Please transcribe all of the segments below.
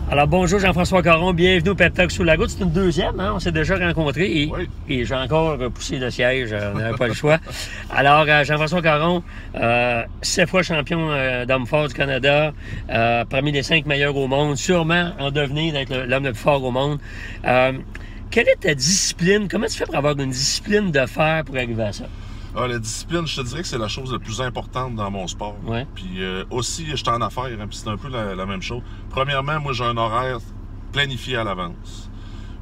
Alors, bonjour Jean-François Caron, bienvenue au Pep Talk sous la goutte. C'est une deuxième, hein? On s'est déjà rencontrés et, oui. et j'ai encore poussé le siège, on n'avait pas le choix. Alors, Jean-François Caron, 7 fois champion d'homme fort du Canada, parmi les 5 meilleurs au monde, sûrement en devenir d'être l'homme le plus fort au monde. Quelle est ta discipline? Comment tu fais pour avoir une discipline de fer pour arriver à ça? Ah, la discipline, je te dirais que c'est la chose la plus importante dans mon sport. Ouais. Puis aussi, je suis en affaires, hein, puis c'est un peu la même chose. Premièrement, moi, j'ai un horaire planifié à l'avance.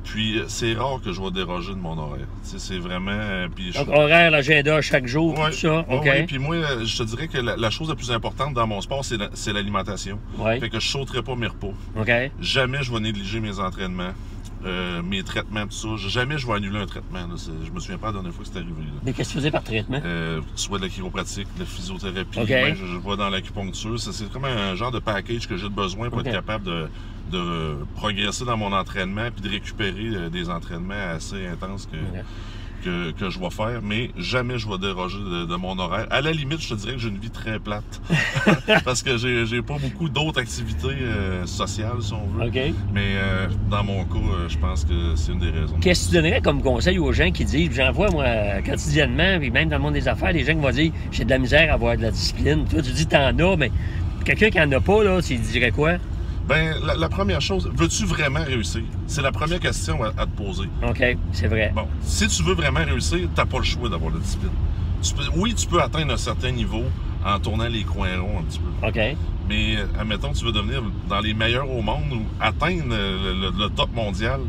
Puis c'est rare que je vais déroger de mon horaire. C'est vraiment... Donc, horaire, l'agenda chaque jour, ouais, tout ça, OK. Oui, puis moi, je te dirais que la chose la plus importante dans mon sport, c'est l'alimentation. Ouais. Fait que je sauterai pas mes repas. OK. Jamais je vais négliger mes entraînements. Mes traitements, tout ça. Jamais je vais annuler un traitement. Là. Je me souviens pas la dernière fois que c'est arrivé. Là. Mais qu'est-ce que tu faisais par traitement? Soit de la chiropratique, de la physiothérapie, okay. Même je vois dans l'acupuncture. C'est comme un genre de package que j'ai besoin pour être capable de progresser dans mon entraînement puis de récupérer des entraînements assez intenses que je vais faire, mais jamais je vais déroger de mon horaire. À la limite, je te dirais que j'ai une vie très plate. Parce que j'ai pas beaucoup d'autres activités sociales, si on veut. Okay. Mais dans mon cas, je pense que c'est une des raisons. Qu'est-ce que tu donnerais comme conseil aux gens qui disent, j'en vois moi quotidiennement, puis même dans le monde des affaires, des gens qui vont dire, j'ai de la misère à avoir de la discipline. Toi, tu dis, t'en as, mais quelqu'un qui en a pas, là, tu dirais quoi? Ben, la première chose, veux-tu vraiment réussir? C'est la première question à te poser. OK, c'est vrai. Bon, si tu veux vraiment réussir, t'as pas le choix d'avoir la discipline. Tu peux atteindre un certain niveau en tournant les coins ronds un petit peu. OK. Mais, admettons, tu veux devenir dans les meilleurs au monde ou atteindre le top mondial,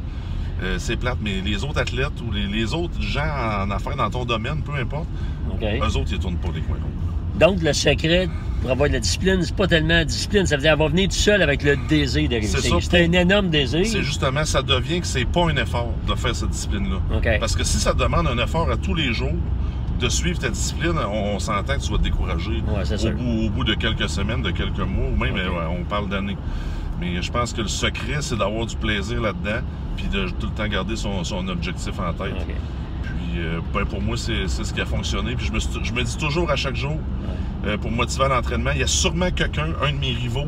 c'est plate. Mais les autres athlètes ou les autres gens en affaires dans ton domaine, peu importe, eux autres, ils tournent pas les coins ronds. Donc, le secret pour avoir de la discipline, c'est pas tellement la discipline, ça veut dire elle va venir tout seul avec le désir de réussir. C'est un énorme désir. C'est justement, ça devient que c'est pas un effort de faire cette discipline-là. Okay. Parce que si ça demande un effort à tous les jours de suivre ta discipline, on s'entend que tu vas te décourager au bout de quelques semaines, de quelques mois, ou même on parle d'années. Mais je pense que le secret, c'est d'avoir du plaisir là-dedans, puis de tout le temps garder son objectif en tête. Okay. Ben pour moi, c'est ce qui a fonctionné. Puis je me dis toujours à chaque jour, pour motiver à l'entraînement, il y a sûrement quelqu'un, un de mes rivaux,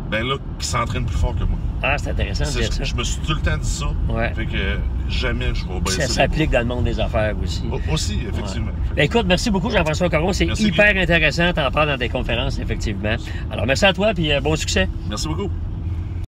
ben là, qui s'entraîne plus fort que moi. Ah, c'est intéressant de dire ça. Je me suis tout le temps dit ça. Ouais. Fait que jamais je vais baisser. Ça s'applique dans le monde des affaires aussi. Aussi, effectivement. Ouais. Ben, écoute, merci beaucoup Jean-François Caron. C'est hyper intéressant. T'en parles dans tes conférences, effectivement. Alors, merci à toi, puis bon succès. Merci beaucoup.